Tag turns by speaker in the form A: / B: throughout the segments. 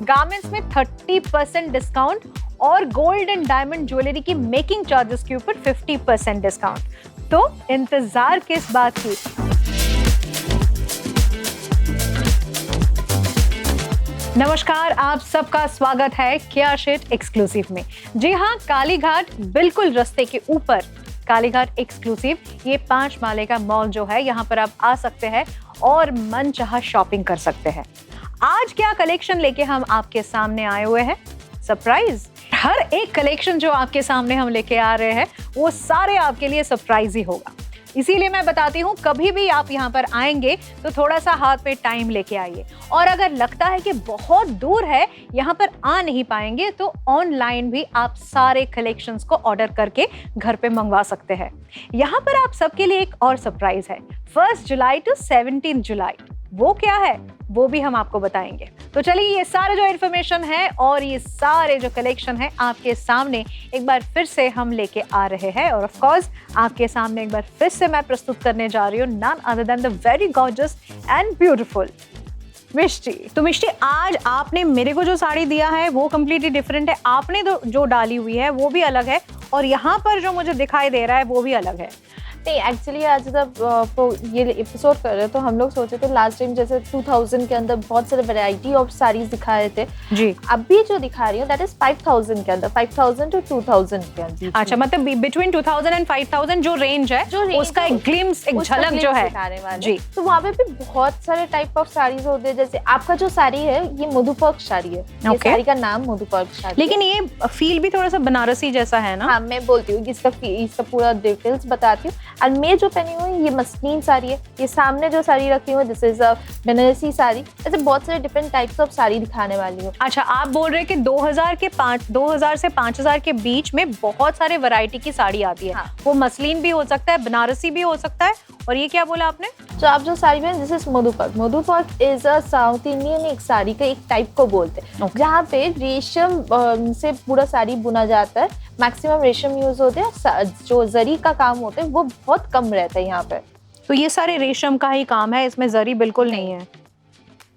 A: Garments में 30% discount और gold and diamond jewellery की मेकिंग चार्जेस के ऊपर 50% डिस्काउंट। तो इंतजार किस बात की? नमस्कार, आप सबका स्वागत है किया शिट एक्सक्लूसिव में। जी हाँ, कालीघाट बिल्कुल रास्ते के ऊपर कालीघाट एक्सक्लूसिव, ये 5 माले का मॉल जो है, यहाँ पर आप आ सकते हैं और मनचाहा शॉपिंग कर सकते हैं। आज क्या कलेक्शन लेके हम आपके सामने आए हुए हैं? सरप्राइज। हर एक कलेक्शन जो आपके सामने हम लेके आ रहे हैं वो सारे आपके लिए सरप्राइज ही होगा। इसीलिए मैं बताती हूँ, कभी भी आप यहाँ पर आएंगे तो थोड़ा सा हाथ में टाइम लेके आइए। और अगर लगता है कि बहुत दूर है, यहाँ पर आ नहीं पाएंगे, तो ऑनलाइन भी आप सारे कलेक्शंस को ऑर्डर करके घर पे मंगवा सकते हैं। यहाँ पर आप सबके लिए एक और सरप्राइज है। 1 जुलाई टू 17 जुलाई, वो क्या है वो भी हम आपको बताएंगे। तो चलिए, ये सारे जो इन्फॉर्मेशन है और ये सारे जो कलेक्शन है आपके सामने एक बार फिर से हम लेके आ रहे हैं। और ऑफ कोर्स आपके सामने एक बार फिर से मैं प्रस्तुत करने जा रही हूँ none other than the very gorgeous and beautiful Mishti. तो मिष्टी, आज आपने मेरे को जो साड़ी दिया है वो कम्प्लीटली डिफरेंट है। आपने जो डाली हुई है वो भी अलग है और यहाँ पर जो मुझे दिखाई दे रहा है वो भी अलग है।
B: नहीं, एक्चुअली आज जब ये एपिसोड कर रहे हैं तो हम लोग सोचे थे लास्ट टाइम जैसे 2000 के अंदर बहुत सारे वैरायटी ऑफ साड़ीज दिखा रहे थे जी। अभी जो दिखा रही हूँ दैट इज 5000 के अंदर, 5000 टू 2000 के अंदर।
A: अच्छा, मतलब बिटवीन 2000 एंड 5000 जो रेंज है, उसका एक ग्लिम्स, एक झलक जो है
B: जी। तो वहाँ पे भी बहुत सारे टाइप ऑफ साड़ीज होते हैं। जैसे आपका जो साड़ी है ये मधुपर्क साड़ी है। ये साड़ी का नाम मधुपर्क साड़ी।
A: लेकिन ये फील भी थोड़ा सा बनारसी जैसा है ना?
B: हाँ, मैं बोलती हूँ इसका पूरा डिटेल्स बताती हूँ। और मैं जो पहनी हुई ये मस्लिन साड़ी है। ये सामने जो साड़ी रखी हुई दिस इज अ बनारसी साड़ी। ऐसे बहुत सारे डिफरेंट टाइप्स ऑफ साड़ी दिखाने वाली हूँ।
A: अच्छा, आप बोल रहे हैं कि 2000 से 5000 के बीच में बहुत सारे वैरायटी की साड़ी आती है। हाँ। वो मस्लिन भी हो सकता है, बनारसी भी हो सकता है। और ये क्या बोला आपने?
B: तो आप जो साड़ी में this is Madhuparka. Madhuparka is a south Indian एक साड़ी का एक टाइप को बोलते हैं। जहाँ पे रेशम से पूरा साड़ी बुना जाता है। मैक्सिमम रेशम यूज होते हैं, जो जरी का काम होता है वो बहुत कम रहता है यहाँ पे।
A: तो ये सारे रेशम का ही काम है, इसमें जरी बिल्कुल नहीं है।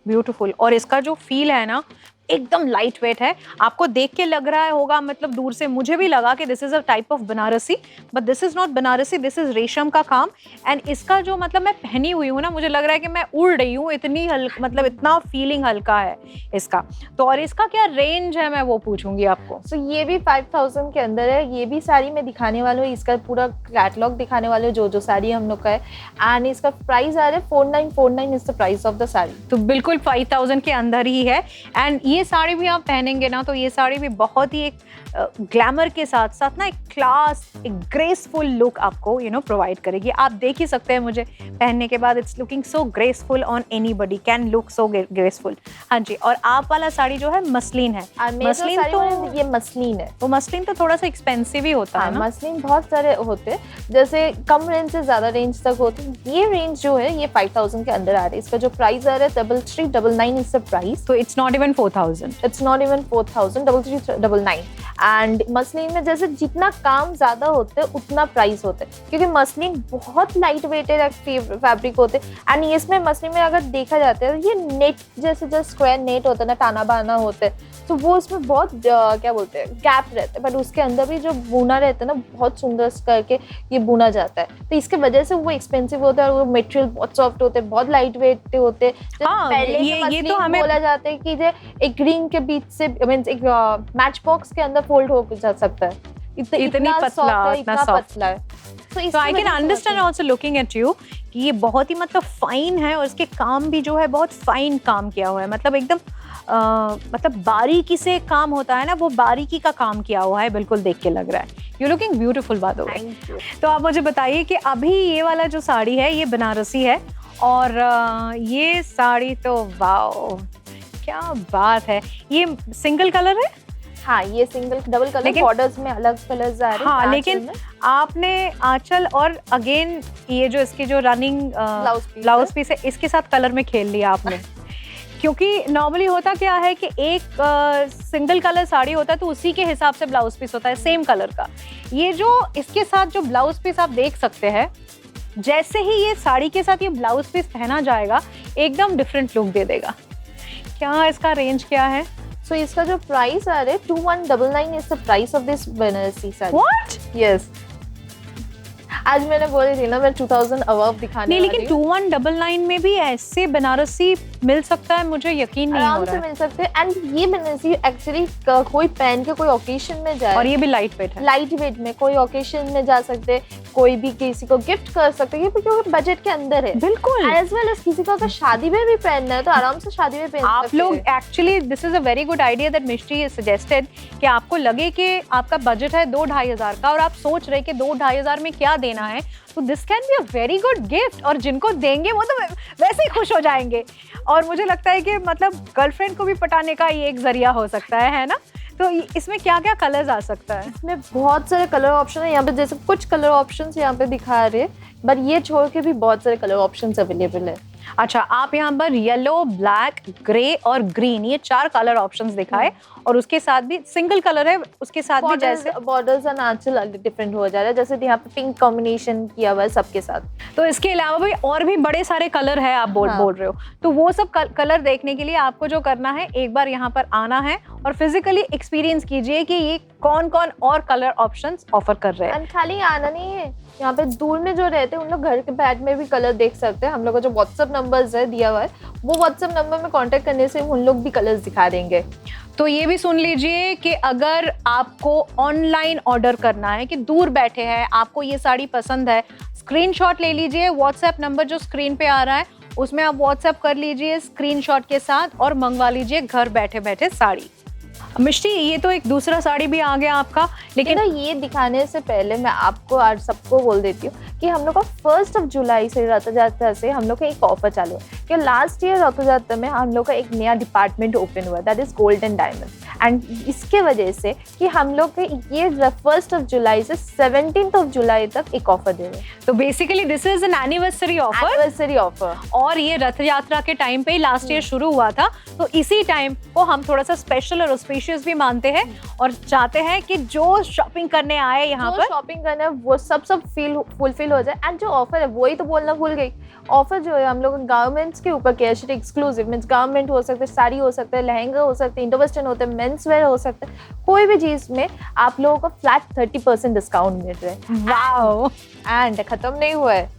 A: ब्यूटीफुल। और इसका जो फील है ना, एकदम लाइट वेट है। आपको देख के लग रहा होगा, मतलब दूर से मुझे भी लगा कि this is a type of Banarasi, but this is not Banarasi, this is रेशम का काम। एंड इसका जो मतलब मैं पहनी हुई हूँ ना, मुझे लग रहा है कि मैं उड़ रही हूँ, इतनी मतलब इतना फीलिंग हल्का है इसका। तो और इसका क्या रेंज है, मैं वो पूछूंगी आपको।
B: तो ये भी 5000 के अंदर है। ये भी साड़ी मैं दिखाने वाली हूँ, इसका पूरा कैटलॉग दिखाने वाले हूँ जो साड़ी हम लोग का है। एंड इसका प्राइस आ रहा है 4949 is the price of the sari.
A: तो बिल्कुल 5000 के अंदर ही है। एंड ये साड़ी भी आप पहनेंगे ना, तो ये साड़ी भी बहुत ही एक ग्लैमर के साथ साथ ना एक क्लास, एक ग्रेसफुल लुक आपको प्रोवाइड करेगी। आप देख ही सकते हैं मुझे पहनने के बाद, it's looking so graceful on anybody, can look so graceful. हाँ जी। और आप वाला साड़ी जो है मसलिन है।
B: मसलिन तो ये मसलिन है।
A: वो मसलिन तो थोड़ा सा एक्सपेंसिव ही होता है ना?
B: मसलिन बहुत सारे होते हैं, जैसे कम रेंज से ज्यादा रेंज तक होते हैं। ये रेंज जो है ये 5000 के अंदर आ रही है। इसका जो प्राइस आ रहा है 3399 इज द प्राइस।
A: तो it's not even 4000,
B: it's not even 4000, 3399। And muslin में जैसे जितना काम ज्यादा होते है उतना प्राइस होता है, क्योंकि मसलिन बहुत लाइट वेटेड फैब्रिक होते हैं। एंड इसमें मसलिन में अगर देखा जाता है ये नेट जैसे जो स्क्वायर नेट होता है ना, टाना बाना होता है, तो वो उसमें बहुत क्या बोलते हैं गैप रहता है, बट उसके अंदर भी जो बुना रहता है ना बहुत सुंदर करके ये बुना जाता है। तो इसके वजह से वो एक्सपेंसिव होता है और वो मटेरियल बहुत सॉफ्ट होते हैं, बहुत लाइट वेट होते हैं।
A: हाँ,
B: पहले ये तो हमें बोला जाता है कि एक ग्रीन के बीच से मींस एक मैच बॉक्स के अंदर फोल्ड हो जा सकता है।
A: इतनी पतला, इतना
B: पतला है।
A: So I can understand also looking at you कि ये बहुत ही मतलब फाइन है और इसके काम भी जो है बहुत फाइन काम किया हुआ है। मतलब एकदम मतलब बारीकी से काम होता है ना, वो बारीकी का काम किया हुआ है, बिल्कुल देख के लग रहा है। यू लुकिंग ब्यूटीफुल बात हो गई। तो आप मुझे बताइए कि अभी ये वाला जो साड़ी है ये बनारसी है और ये साड़ी तो वाओ क्या बात है। ये सिंगल कलर है?
B: हाँ, ये सिंगल डबल कलर, बॉर्डर्स में अलग कलर्स आ रहे हैं।
A: हाँ, लेकिन आपने आंचल और अगेन ये जो इसकी जो रनिंग ब्लाउज पीस है इसके साथ कलर में खेल लिया आपने। क्योंकि नॉर्मली होता क्या है कि एक सिंगल कलर साड़ी होता है तो उसी के हिसाब से ब्लाउज पीस होता है सेम कलर का। ये जो इसके साथ जो ब्लाउज पीस आप देख सकते हैं, जैसे ही ये साड़ी के साथ ये ब्लाउज पीस पहना जाएगा एकदम डिफरेंट लुक दे देगा। क्या इसका रेंज क्या है?
B: सो इसका जो प्राइस आ रहा है 2199 is the price of this Banarasi sari.
A: What?
B: Yes, आज मैंने बोली थी ना मैं 2000 अबव दिखाने
A: नहीं,
B: वाली
A: लेकिन 2199 में भी ऐसे बनारसी मिल सकता है, मुझे यकीन नहीं हो
B: आराम
A: रहा
B: से
A: है।
B: मिल सकते हैं। एंड ये बनारसी एक्चुअली कोई पहन के कोई ओकेशन में जाए,
A: और ये भी लाइट वेट है।
B: लाइट वेट में कोई ओकेशन में जा सकते हैं, कोई भी किसी को गिफ्ट कर सकते हैं, क्योंकि बजट के अंदर है।
A: बिल्कुल।
B: एज वेल एज किसी को अगर शादी में भी पहनना है तो आराम से शादी में पहन
A: आप
B: सकते
A: लोग
B: हैं।
A: Actually this is a very good idea that mystery suggested कि आपको लगे कि आपका बजट है 2-2.5 हजार का और आप सोच रहे कि 2-2.5 हजार में क्या देना है, तो this can be a very good gift. और जिनको देंगे वो तो वैसे ही खुश हो जाएंगे। और मुझे लगता है कि मतलब गर्लफ्रेंड को भी पटाने का ये एक जरिया हो सकता है ना? तो इसमें क्या क्या कलर्स आ सकता है?
B: इसमें बहुत सारे कलर ऑप्शन है यहाँ पे, जैसे कुछ कलर ऑप्शंस यहाँ पे दिखा रहे हैं, बट ये छोड़ के भी बहुत सारे कलर ऑप्शंस अवेलेबल है।
A: अच्छा, आप यहाँ पर येलो, ब्लैक, ग्रे और ग्रीन, ये 4 कलर ऑप्शंस दिखाए और उसके साथ भी सिंगल कलर है, उसके साथ भी जैसे
B: बॉर्डर्स एंड आंचल डिफरेंट हो जा रहा है, जैसे यहाँ पे पिंक कॉम्बिनेशन किया हुआ है सबके साथ।
A: तो इसके अलावा भी और भी बड़े सारे कलर है आप बोल रहे हो। तो वो सब कलर देखने के लिए आपको जो करना है, एक बार यहाँ पर आना है और फिजिकली एक्सपीरियंस कीजिए कि ये कौन कौन और कलर ऑप्शंस ऑफर कर रहे हैं।
B: एंड खाली आना नहीं है, यहाँ पे दूर में जो रहते हैं उन लोग घर के बैठ में भी कलर देख सकते हैं। हम लोग का जो व्हाट्सएप नंबर्स है दिया हुआ है, वो व्हाट्सएप नंबर में कांटेक्ट करने से उन लोग भी कलर्स दिखा देंगे।
A: तो ये भी सुन लीजिए कि अगर आपको ऑनलाइन ऑर्डर करना है, कि दूर बैठे हैं, आपको ये साड़ी पसंद है, स्क्रीनशॉट ले लीजिए। व्हाट्सएप नंबर जो स्क्रीन पे आ रहा है उसमें आप व्हाट्सएप कर लीजिए स्क्रीनशॉट के साथ और मंगवा लीजिए घर बैठे बैठे साड़ी। मिष्टी, ये तो एक दूसरा साड़ी भी आ गया आपका, लेकिन
B: ये दिखाने से पहले मैं आपको आज सबको बोल देती हूँ कि हम लोग का 1 जुलाई से रथ यात्रा से हम लोग का एक ऑफर चालू है कि लास्ट ईयर रथ यात्रा में हम लोग का एक नया डिपार्टमेंट ओपन हुआ, that is gold and diamond. And इसके वजह से कि हम लोग के ये 1 जुलाई से 17 जुलाई तक एक ऑफर दे रहे हैं।
A: तो basically this is an anniversary
B: offer
A: और ये रथ यात्रा के टाइम पे ही लास्ट ईयर शुरू हुआ था, तो इसी टाइम को हम थोड़ा सा स्पेशल और ऑस्पिशियस भी मानते हैं और चाहते हैं कि जो शॉपिंग करने आए यहाँ पर,
B: शॉपिंग करने वो सब फुलफिल हो जाए। एंड जो ऑफर है वही तो बोलना भूल गई, ऑफर जो है हम लोग गारमेंट्स के ऊपर कैश एक्सक्लूसिव मींस गारमेंट हो सकते हैं, साड़ी हो सकता है, लहंगा हो सकते हैं, इंडो वेस्टर्न होते हैं, मेंस वेयर हो सकता है, कोई भी चीज में आप लोगों को फ्लैट 30% डिस्काउंट मिल रहा है।
A: वाओ!
B: एंड खत्म नहीं हुआ है,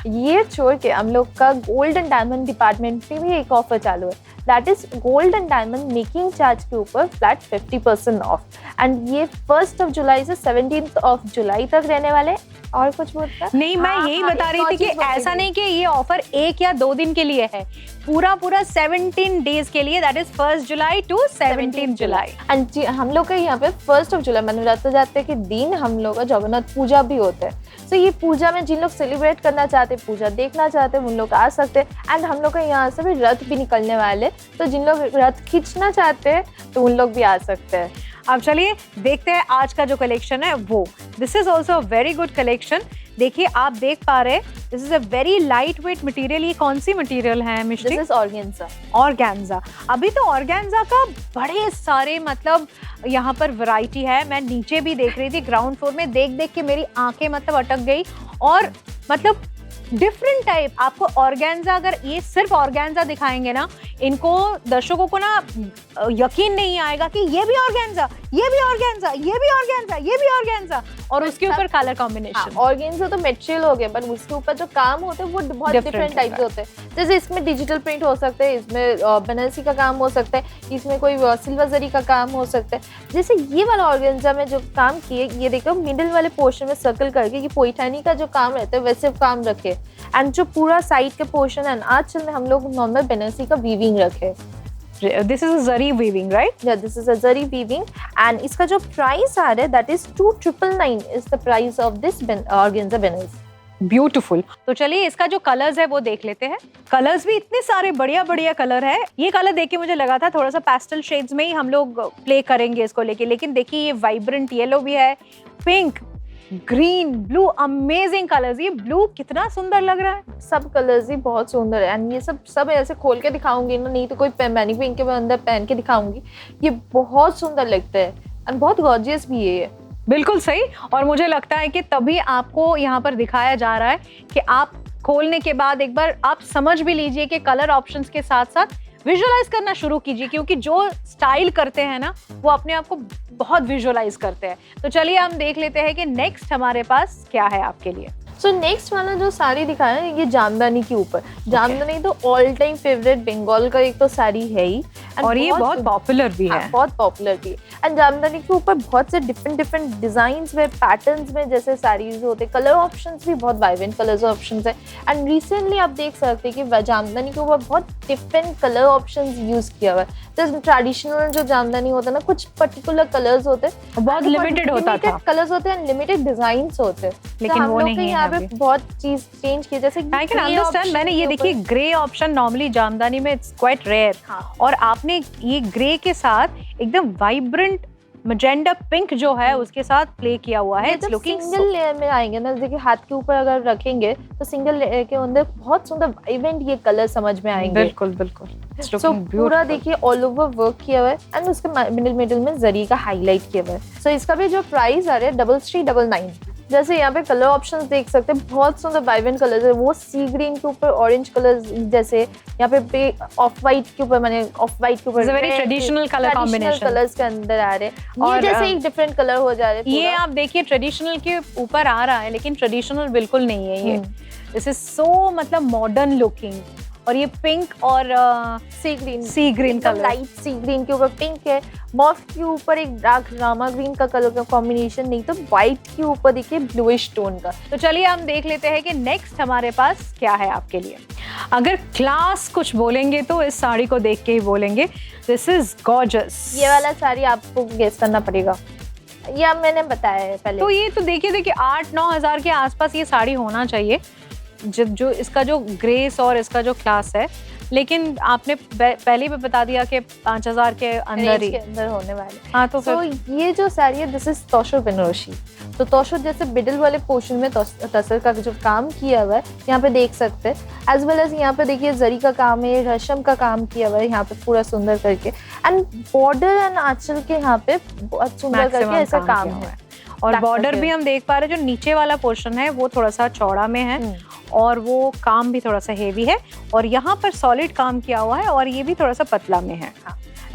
B: ये छोड़ के हम लोग का गोल्ड एंड डायमंड डिपार्टमेंट पे भी एक ऑफर चालू है, that is gold and diamond making charge के ऊपर फ्लैट 50% ऑफ। एंड ये 1 जुलाई से 17 जुलाई तक रहने वाले। और कुछ बोलता है?
A: नहीं, मैं यही बता रही थी कि ऐसा नहीं कि ये ऑफर 1 या 2 दिन के लिए है, पूरा 17 डेज के लिए, that is 1 July to 17 July.
B: And हम लोग का यहाँ पे 1 जुलाई मैंने रथ यात्रा के दिन हम लोग का जगन्नाथ पूजा भी होता है। तो ये पूजा में जिन लोग सेलिब्रेट करना चाहते हैं, पूजा देखना चाहते हैं, उन लोग आ सकते हैं। एंड हम लोग का यहाँ से भी रथ भी निकलने वाले, तो जिन लोग रथ खींचना चाहते हैं तो उन लोग भी आ सकते हैं।
A: अब चलिए देखते हैं आज का जो कलेक्शन है वो। This is also very good collection. देखिए, आप देख पा रहे हैं this is a very light weight material. ये कौन सी मटेरियल है Mishti?
B: This is organza.
A: Organza. अभी तो ऑर्गेन्जा का बड़े सारे मतलब यहाँ पर वैरायटी है। मैं नीचे भी देख रही थी ग्राउंड फ्लोर में, देख देख के मेरी आंखें मतलब अटक गई। और मतलब डिफरेंट टाइप आपको ऑर्गेन्जा, अगर ये सिर्फ ऑर्गेन्जा दिखाएंगे ना, इनको दर्शकों को ना यकीन नहीं आएगा कि ये भी ऑर्गेन्जा, ये भी ऑर्गेन्जा, ये भी ऑर्गेन्जा, ये भी ऑर्गेन्जा, और उसके ऊपर कलर कॉम्बिनेशन।
B: ऑर्गेन्जा तो मटेरियल हो गया, पर उसके ऊपर जो काम होते हैं वो बहुत डिफरेंट टाइप के होते हैं। जैसे इसमें डिजिटल प्रिंट हो सकते हैं, इसमें बनारसी का काम हो सकता है, इसमें कोई सिल्वर जरी का काम हो सकता है। जैसे ये वाला ऑर्गेन्जा में जो काम किए, ये देखो मिडिल वाले पोर्शन में सर्कल करके ये पैठानी का जो काम रहता है वैसे काम रखे। एंड जो पूरा साइड के पोर्शन है आजकल में हम लोग नॉर्मल बनारसी का वीविंग रखे।
A: This is a zari weaving, right?
B: Yeah, this is a zari weaving and इसका जो प्राइस आ रहा है that is 2999 is the price of this organza Banarasi.
A: Beautiful. तो चलिए इसका जो कलर्स है वो देख लेते हैं। कलर्स भी इतने सारे बढ़िया बढ़िया कलर है। ये कलर देख के मुझे लगा था थोड़ा सा पेस्टल शेड्स में ही हम लोग प्ले करेंगे इसको लेके, लेकिन देखिए ये वाइब्रेंट येलो भी है, pink, green, blue, amazing colours. ये ब्लू कितना सुंदर लग रहा है।
B: सब कलर्स ही बहुत सुंदर है एंड ये सब ऐसे खोल के दिखाऊंगी ना, नहीं तो कोई मैनिक्विन के अंदर पहन के दिखाऊंगी। ये बहुत सुंदर लगता है एंड बहुत गॉर्जियस भी है ये।
A: बिल्कुल सही। और मुझे लगता है कि तभी आपको यहाँ पर दिखाया जा रहा है कि आप खोलने के बाद एक बार आप समझ भी लीजिए कि कलर ऑप्शंस के साथ साथ विजुअलाइज करना शुरू कीजिए, क्योंकि जो स्टाइल करते हैं ना वो अपने आप को बहुत विजुअलाइज करते हैं। तो चलिए हम देख लेते हैं कि नेक्स्ट हमारे पास क्या है आपके लिए।
B: सो नेक्स्ट वाला जो साड़ी दिखाया है ये जामदानी के ऊपर। जामदानी तो ऑल टाइम फेवरेट बंगाल का एक तो साड़ी है ही,
A: और ये बहुत पॉपुलर भी है।
B: बहुत पॉपुलर भी है। एंड जामदानी के ऊपर बहुत से डिफरेंट डिजाइन्स में, पैटर्न्स में जैसे साड़ीज होते, कलर ऑप्शंस भी बहुत वाइब्रेंट कलर्स ऑप्शंस है। एंड रिसेंटली आप देख सकते हैं कि जामदानी के ऊपर बहुत डिफरेंट कलर ऑप्शंस यूज किया हुआ है। जैसे ट्रेडिशनल जो जामदानी होता है ना, कुछ पर्टिकुलर कलर्स होते हैं,
A: बहुत लिमिटेड होता था,
B: कलर्स होते हैं, लिमिटेड डिजाइन्स होते हैं,
A: लेकिन वो नहीं है
B: यहाँ पे बहुत चीज चेंज की। जैसे
A: आई कैन अंडरस्टैंड, मैंने ये देखिए ग्रे ऑप्शन नॉर्मली जामदानी में इट्स क्वाइट रेयर, और आपने ये ग्रे के साथ एकदम वाइब्रेंट मैजेंडा पिंक जो है उसके साथ प्ले किया हुआ है।
B: इट्स लुकिंग सिंगल लेयर में आएंगे ना, देखिए हाथ के ऊपर अगर रखेंगे तो सिंगल लेयर के अंदर बहुत सुंदर वाइब्रेंट ये कलर समझ में आएंगे।
A: बिल्कुल बिल्कुल।
B: सो पूरा देखिए ऑल ओवर वर्क किया हुआ है एंड उसके मिडिल में जरी का हाईलाइट किया हुआ है। सो इसका भी जो प्राइस आ रहा है 3399। जैसे यहाँ पे कलर ऑप्शंस देख सकते हैं, बहुत सुंदर वाइब्रेंट कलर्स है। वो सी ग्रीन के ऊपर ऑरेंज कलर्स, जैसे यहाँ पे ऑफ वाइट के ऊपर, माने ऑफ वाइट के ऊपर
A: very traditional colour combination
B: colours के अंदर आ रहे हैं। और जैसे एक डिफरेंट कलर हो जा रहे हैं।
A: ये आप देखिए ट्रेडिशनल के ऊपर आ रहा है, लेकिन ट्रेडिशनल बिल्कुल नहीं है ये। दिस इज सो मतलब मॉडर्न लुकिंग। और ये पिंक और सी ग्रीन कलर,
B: लाइट सी ग्रीन के ऊपर पिंक है, मॉफ के ऊपर एक डार्क रामा ग्रीन का कलर का कॉम्बिनेशन, नहीं तो व्हाइट के ऊपर देखिए ब्लूइश टोन का।
A: तो चलिए हम देख लेते हैं कि नेक्स्ट हमारे पास क्या है आपके लिए। अगर क्लास कुछ बोलेंगे तो इस साड़ी को देख के ही बोलेंगे, दिस इज गॉर्जियस।
B: ये वाला साड़ी आपको गेस करना पड़ेगा, ये मैंने बताया है पहले।
A: तो ये तो देखिए 8-9 हजार के आसपास ये साड़ी होना चाहिए, जो इसका जो ग्रेस और इसका जो क्लास है, लेकिन आपने पहले भी बता दिया कि 5000 के अंदर ही
B: अंदर होने वाले।
A: हाँ, तो
B: so, ये जो साड़ी है दिस इज तोशो बेनारसी। तो तोशो जैसे मिडिल वाले पोर्शन में तसर का जो काम किया हुआ है यहाँ पे देख सकते हैं। एज वेल एज यहाँ पे देखिए जरी का काम है, रेशम का काम किया हुआ है यहाँ पे पूरा सुंदर करके, एंड बॉर्डर एंड आंचल के यहाँ पे बहुत सुंदर करके ऐसा काम है।
A: और बॉर्डर भी हम देख पा रहे हैं, जो नीचे वाला पोर्शन है वो थोड़ा सा चौड़ा में है, और वो काम भी थोड़ा सा हेवी है, और यहाँ पर सॉलिड काम किया हुआ है, और ये भी थोड़ा सा पतला में है।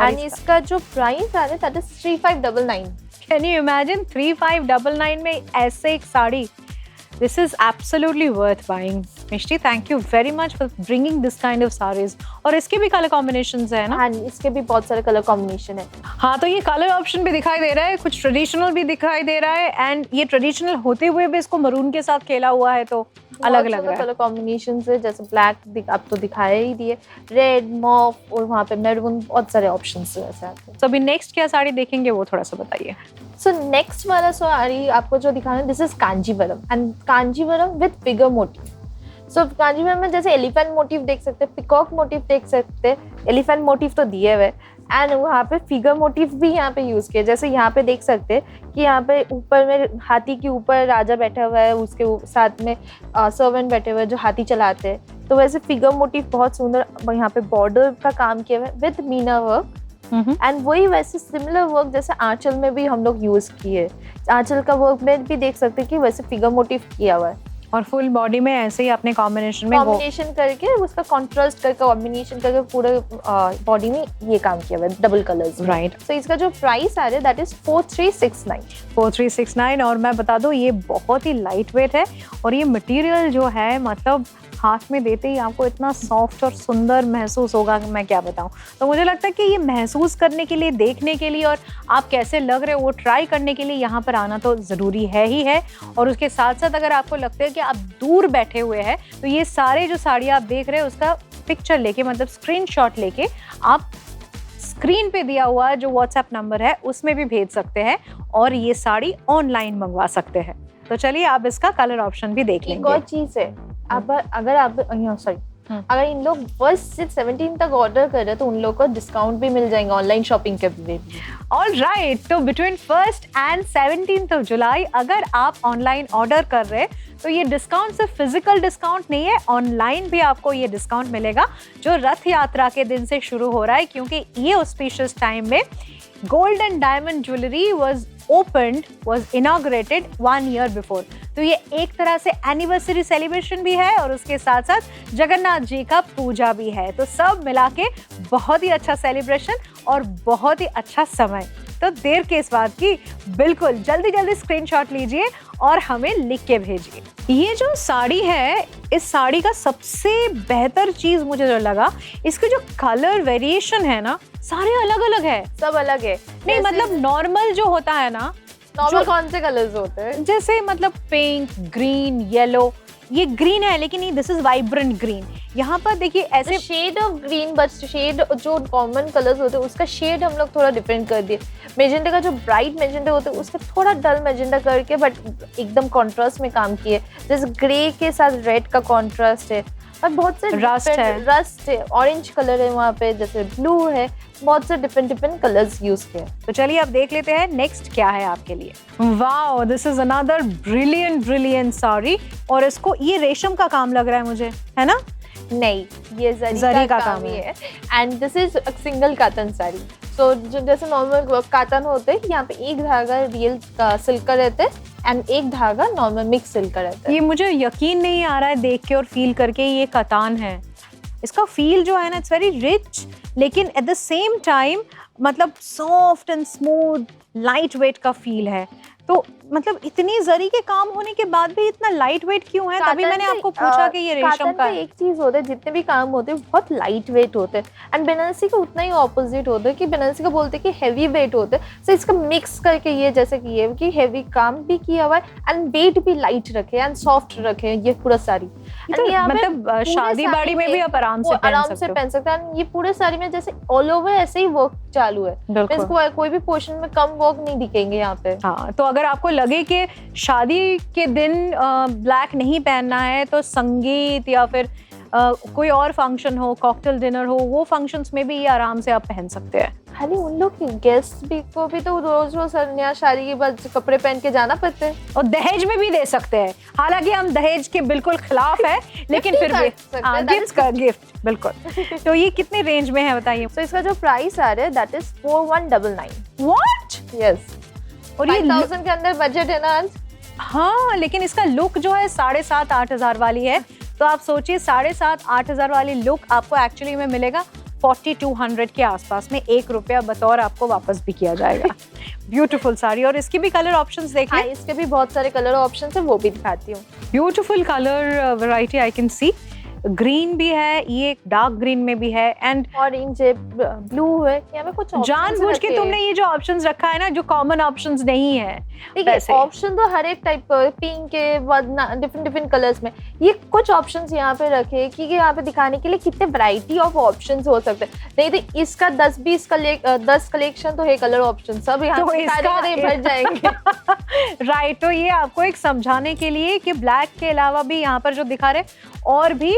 B: एंड इसका जो प्राइस आ रहा है that is 3599।
A: Can you imagine 3599 में ऐसे एक sari? This is absolutely worth buying. Mishti, thank you very much for bringing this kind of sarees. और इसके भी कलर कॉम्बिनेशंस है ना?
B: हाँ, इसके भी बहुत सारे कलर कॉम्बिनेशन है।
A: हाँ, तो ये कलर ऑप्शन भी दिखाई दे रहा है, कुछ ट्रेडिशनल भी दिखाई दे रहा है, एंड ये ट्रेडिशनल होते हुए भी इसको मरून के साथ खेला हुआ है, तो अलग लग रहा है।
B: कलर कॉम्बिनेशंस है, जैसे ब्लैक आप तो दिखाया ही दिए, रेड, मॉफ और वहाँ पे मैरून, बहुत सारे ऑप्शंस है ऐसे।
A: तो अभी नेक्स्ट क्या साड़ी देखेंगे वो थोड़ा सा बताइए।
B: सो नेक्स्ट वाला साड़ी आपको जो दिखाना है this is Kanjeevaram, and Kanjeevaram with figure motif. So Kanjeevaram में जैसे एलिफेंट मोटिव देख सकते हैं, पिकॉक मोटिव देख सकते हैं, एलिफेंट मोटिव तो दिए हुए, एंड वहाँ पे फिगर मोटिव भी यहाँ पे यूज किया। जैसे यहाँ पे देख सकते हैं कि यहाँ पे ऊपर में हाथी के ऊपर राजा बैठा हुआ है, उसके साथ में सर्वेंट बैठे हुए हैं जो हाथी चलाते हैं। तो वैसे फिगर मोटिव बहुत सुंदर यहाँ पे बॉर्डर का काम किया हुआ है विद मीना वर्क, एंड वही वैसे सिमिलर वर्क जैसे आंचल में भी हम लोग यूज किए। आंचल का वर्क में भी देख सकते हैं कि वैसे फिगर मोटिव किया हुआ है,
A: और फुल बॉडी में ऐसे ही अपने कॉम्बिनेशन
B: करके उसका कॉन्ट्रास्ट करके कॉम्बिनेशन करके पूरे बॉडी में ये काम किया हुआ है डबल कलर्स।
A: राइट।
B: सो इसका जो प्राइस आ रहा है दैट इज 4369।
A: और मैं बता दूं ये बहुत ही लाइट वेट है, और ये मटेरियल जो है मतलब हाथ में देते ही आपको इतना सॉफ्ट और सुंदर महसूस होगा कि मैं क्या बताऊं। तो मुझे लगता है कि ये महसूस करने के लिए, देखने के लिए, और आप कैसे लग रहे हो वो ट्राई करने के लिए यहाँ पर आना तो ज़रूरी है ही है। और उसके साथ साथ अगर आपको लगता है कि आप दूर बैठे हुए हैं तो ये सारे जो साड़ी आप देख रहे हैं उसका पिक्चर लेके, मतलब स्क्रीनशॉट लेके आप स्क्रीन पे दिया हुआ जो व्हाट्सएप नंबर है उसमें भी भेज सकते हैं, और ये साड़ी ऑनलाइन मंगवा सकते हैं। तो चलिए आप इसका कलर ऑप्शन भी देख लेंगे।
B: एक और चीज है, अगर आप अगर इन लोग 1 से 17 तक ऑर्डर कर रहे हैं तो उन लोग को डिस्काउंट भी मिल जाएंगे ऑनलाइन शॉपिंग के भी।
A: ऑल राइट, तो बिटवीन 1 एंड 17 जुलाई अगर आप ऑनलाइन ऑर्डर कर रहे हैं तो ये डिस्काउंट सिर्फ फिजिकल डिस्काउंट नहीं है, ऑनलाइन भी आपको ये डिस्काउंट मिलेगा जो रथ यात्रा के दिन से शुरू हो रहा है, क्योंकि ये ऑस्पिशियस टाइम में gold and diamond jewellery was opened was inaugurated 1 year before. तो ये एक तरह से एनिवर्सरी सेलिब्रेशन भी है और उसके साथ साथ जगन्नाथ जी का पूजा भी है, तो सब मिला के बहुत ही अच्छा सेलिब्रेशन और बहुत ही अच्छा समय। तो देर किस बात की, बिल्कुल जल्दी जल्दी स्क्रीनशॉट लीजिए और हमें लिख के भेजिए। ये जो साड़ी है, इस साड़ी का सबसे बेहतर चीज मुझे जो लगा, इसके जो कलर वेरिएशन है ना, सारे अलग अलग है।
B: सब अलग है।
A: नहीं मतलब नॉर्मल जो होता है ना,
B: नॉर्मल कौन से कलर्स होते हैं?
A: जैसे मतलब पिंक, ग्रीन, येलो, ये ग्रीन है लेकिन ये दिस इज वाइब्रेंट ग्रीन। यहाँ पर देखिए ऐसे
B: shade of green, but shade जो कॉमन कलर्स होते हैं उसका शेड हम लोग थोड़ा डिफरेंट कर दिए। मेजेंटा का जो ब्राइट मेजेंटा होते हैं उसका थोड़ा डल मेजेंटा करके बट एकदम कॉन्ट्रास्ट में काम किए। जैसे ग्रे के साथ रेड का कॉन्ट्रास्ट है और बहुत से रस्ट है, ऑरेंज कलर है वहाँ पे, जैसे ब्लू है, बहुत से डिफरेंट कलर्स यूज किए।
A: तो चलिए अब देख लेते हैं नेक्स्ट क्या है आपके लिए। Wow, this is another brilliant sari और इसको ये रेशम का काम लग रहा है मुझे, है ना?
B: नहीं, ये जरी का काम ही है। And this is single cotton sari. So जैसे नॉर्मल काटन होते हैं, यहाँ पे एक धागा रियल का सिल्क का रहता है एंड एक धागा नॉर्मल मिक्स सिल्क का रहता है।
A: ये मुझे यकीन नहीं आ रहा है देख के और फील करके ये कतान है। इसका फील जो है ना, इट्स वेरी रिच लेकिन एट द सेम टाइम मतलब soft and smooth light weight का फील है। तो मतलब इतनी जरी के काम होने के बाद भी इतना लाइट वेट क्यों है? तभी मैंने आपको पूछा कि ये रेशम का है।
B: एक चीज होता है, जितने भी काम होते हैं बहुत लाइट वेट होते हैं एंड बनारसी का उतना ही ऑपोजिट होता है कि बनारसी का बोलते हैं कि हैवी वेट होते हैं। सो इसका मिक्स करके ये जैसे कि ये कि हैवी काम भी किया हुआ है एंड वेट भी लाइट रखे एंड सॉफ्ट रखे ये पूरा साड़ी।
A: तो मतलब शादी बाड़ी में भी आप आराम से
B: पहन सकते हैं। ये पूरे साड़ी में जैसे ऑल ओवर ऐसे ही वर्क चालू है, इसको कोई भी पोर्शन में कम वर्क नहीं दिखेंगे यहाँ पे।
A: हाँ, तो अगर आपको लगे कि शादी के दिन ब्लैक नहीं पहनना है तो संगीत या फिर कोई और फंक्शन हो, कॉकटेल डिनर हो, वो फंक्शंस में भी ये आराम से आप पहन सकते हैं।
B: खाली उन लोग के गेस्ट भी को भी तो रोज रोज नया शादी के बाद कपड़े पहन के जाना पड़ते हैं और
A: दहेज में भी दे सकते हैं। हालांकि हम दहेज के बिल्कुल खिलाफ है लेकिन फिर भी गिफ्ट बिल्कुल। तो ये कितने रेंज में है बताइए?
B: तो इसका जो प्राइस आ रहा है दैट इज 4199।
A: व्हाट?
B: यस, और ये 5000 के अंदर बजट है ना।
A: हाँ, लेकिन इसका लुक जो है 7,500-8,000 वाली है। तो आप सोचिए 7,500-8,000 वाली लुक आपको एक्चुअली में मिलेगा 4200 के आसपास में। 1 रुपया बतौर आपको वापस भी किया जाएगा। ब्यूटीफुल साड़ी, और इसकी भी कलर ऑप्शंस देख लें।
B: इसके भी बहुत सारे कलर ऑप्शंस हैं, वो भी दिखाती हूँ।
A: Beautiful colour variety I can see. Green भी है, ये एक डार्क ग्रीन में भी है एंड
B: ऑरेंज है, ब्लू है। यहाँ पे कुछ
A: जानबूझ के तुमने ये जो ऑप्शंस रखा है ना, जो कॉमन ऑप्शंस नहीं है।
B: देखिए ऑप्शन तो हर एक टाइप का, पिंक के डिफरेंट कलर्स में। ये कुछ ऑप्शंस यहाँ पे रखे क्योंकि यहाँ पे दिखाने के लिए कितने वैरायटी ऑफ ऑप्शंस हो सकते हैं। नहीं तो इसका 10-20 कलेक्शन तो है कलर ऑप्शन, सब यहाँ पे भर जाएंगे।
A: राइट, तो ये आपको एक समझाने के लिए कि ब्लैक के अलावा भी यहाँ पर जो दिखा रहे और भी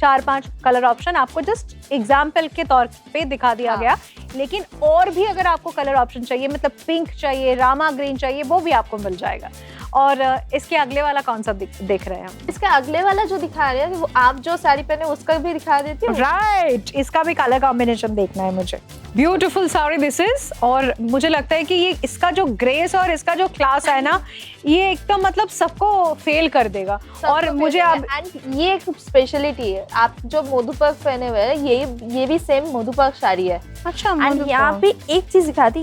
A: 4-5 कलर ऑप्शन आपको जस्ट एग्जाम्पल के तौर पे दिखा दिया गया। लेकिन और भी अगर आपको कलर ऑप्शन चाहिए, मतलब पिंक चाहिए, रामा ग्रीन चाहिए, वो भी आपको मिल जाएगा। और इसके अगले वाला कौन सा देख रहे हैं हम?
B: इसके अगले वाला जो दिखा रहे हैं वो आप जो साड़ी पहने उसका भी दिखा देती हूँ।
A: राइट, इसका भी कलर कॉम्बिनेशन देखना है मुझे। Beautiful sari this is. और मुझे लगता है कि ये इसका जो ग्रेस और इसका जो क्लास है ना, ये एकदम मतलब सबको फेल कर देगा। और मुझे अब
B: ये एक स्पेशलिटी है, आप जो मधुपर्क पहने हुए हैं ये भी सेम मधुपर्क साड़ी है।
A: अच्छा,
B: यहाँ पे एक चीज दिखाती,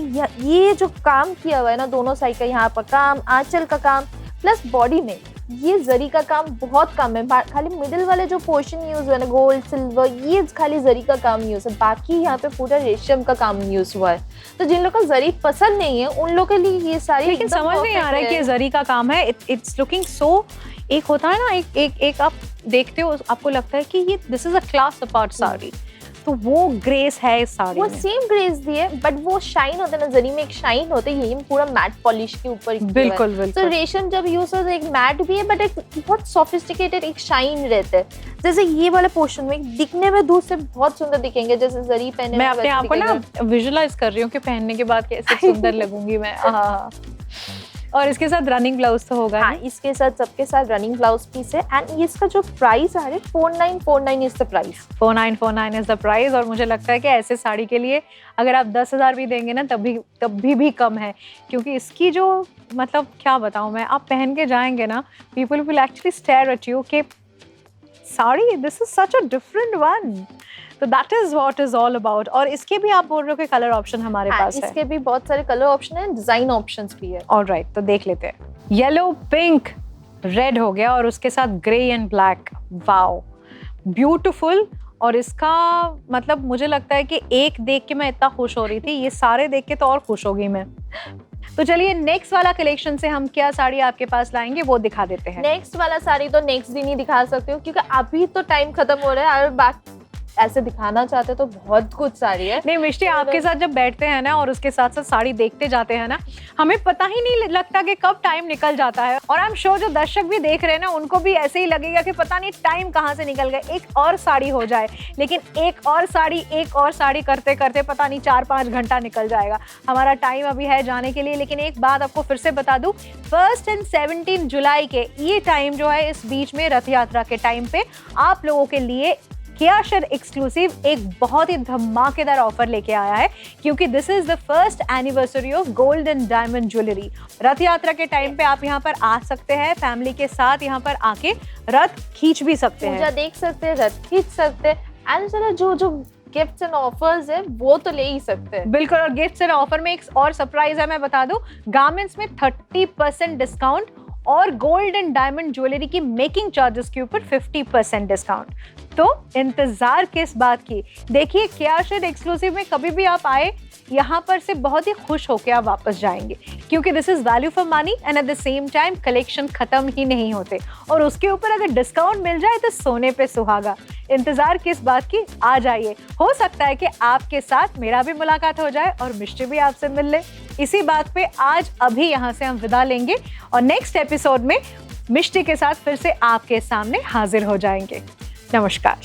B: ये जो काम किया हुआ है ना दोनों साइड का, यहाँ पर काम, आंचल का काम प्लस बॉडी में ये जरी का काम बहुत कम है। खाली मिडिल वाले जो पोर्शन यूज हुआ है ना, गोल्ड सिल्वर, ये खाली जरी का काम यूज है। बाकी यहाँ पे पूरा रेशम का काम यूज हुआ है। तो जिन लोगों को जरी पसंद नहीं है उन लोगों के लिए ये सारी,
A: लेकिन समझ नहीं आ रहा है कि ये जरी का काम है। इट्स लुकिंग सो, एक होता है ना, एक आप देखते हो आपको लगता है कि ये this is a class apart sari. तो वो ग्रेस है इस साड़ी
B: वो
A: में।
B: सेम ग्रेस दी है बट वो शाइन होता है ना, जरी में एक शाइन होता है, ये पूरा मैट पॉलिश के ऊपर।
A: बिल्कुल बिल्कुल।
B: तो रेशम जब यूज होता है एक मैट भी है बट एक बहुत सोफिस्टिकेटेड एक शाइन रहता है। जैसे ये वाले पोर्शन में दिखने में दूर से बहुत सुंदर दिखेंगे, जैसे जरी पहने।
A: मैं अपने आप को ना विजुअलाइज कर रही हूँ कि पहनने के बाद कैसे सुंदर लगूंगी मैं। और इसके साथ रनिंग ब्लाउज तो होगा
B: हाँ, इसके साथ सबके साथ रनिंग ब्लाउज पीस है एंड इसका जो प्राइस आ रहा है 4949 is the price.
A: 4949 is the price. और मुझे लगता है कि ऐसे साड़ी के लिए अगर आप 10,000 भी देंगे ना तभी भी कम है, क्योंकि इसकी जो मतलब क्या बताऊं मैं, आप पहन के जाएंगे ना, people will actually stare at you कि sari this is such a different one. तो that is what is all about. और इसके भी आप बोल रहे हो कि कलर ऑप्शन हमारे पास है?
B: इसके भी बहुत सारे कलर ऑप्शन है, डिजाइन ऑप्शंस भी है।
A: ऑलराइट, तो देख लेते हैं। येलो, पिंक, रेड हो गया और उसके साथ grey and black. Wow, beautiful. और इसका मतलब मुझे लगता है कि एक देख के मैं इतना खुश हो रही थी, ये सारे देख के तो और खुश हो गई मैं। तो चलिए नेक्स्ट वाला कलेक्शन से हम क्या साड़ी आपके पास लाएंगे वो दिखा देते हैं।
B: नेक्स्ट वाला साड़ी तो नेक्स्ट दिन ही दिखा सकती हूँ, क्योंकि अभी तो टाइम खत्म हो रहा है और बाकी ऐसे दिखाना चाहते तो बहुत कुछ साड़ी है।
A: नहीं मिष्टी, आपके साथ जब बैठते हैं ना और उसके साथ साथ साड़ी देखते जाते हैं ना, हमें पता ही नहीं लगता कि कब टाइम निकल जाता है। और आई एम श्योर जो दर्शक भी देख रहे हैं ना, उनको भी ऐसे ही लगेगा कि पता नहीं टाइम कहाँ से निकल गया, एक और साड़ी हो जाए। लेकिन एक और साड़ी करते करते पता नहीं 4-5 घंटा निकल जाएगा। हमारा टाइम अभी है जाने के लिए, लेकिन एक बात आपको फिर से बता दूं, 1 और 17 जुलाई के ये टाइम जो है, इस बीच में रथ यात्रा के टाइम पे आप लोगों के लिए केआरशेड एक्सक्लूसिव एक बहुत ही धमाकेदार ऑफर लेके आया है, क्योंकि this is the first anniversary of gold and diamond jewellery. रथ यात्रा के टाइम पे आप यहाँ पर आ सकते हैं, फैमिली के साथ यहाँ पर आके रथ खींच भी सकते हैं,
B: पूजा देख सकते हैं, रथ खींच सकते हैं एंड चलो जो गिफ्ट्स एंड ऑफर्स है वो तो ले ही सकते हैं।
A: बिल्कुल। और गिफ्ट्स एंड ऑफर में एक और सरप्राइज है, मैं बता दूं, गारमेंट्स में 30% डिस्काउंट और गोल्ड एंड डायमंड ज्वेलरी की मेकिंग चार्जेस के ऊपर 50% डिस्काउंट। तो इंतजार किस बात की। देखिए केआरशेड एक्सक्लूसिव में कभी भी आप आए, यहाँ पर से बहुत ही खुश होकर आप वापस जाएंगे, क्योंकि this is value for money and at the same time collection खत्म ही नहीं होते। और उसके ऊपर अगर डिस्काउंट मिल जाए तो सोने पे सुहागा। इंतजार किस बात की, आ जाइए। हो सकता है कि आपके साथ मेरा भी मुलाकात हो जाए और मिष्टी भी आपसे मिल ले। इसी बात पे आज अभी यहाँ से हम विदा लेंगे और नेक्स्ट एपिसोड में मिष्टी के साथ फिर से आपके सामने हाजिर हो जाएंगे। नमस्कार।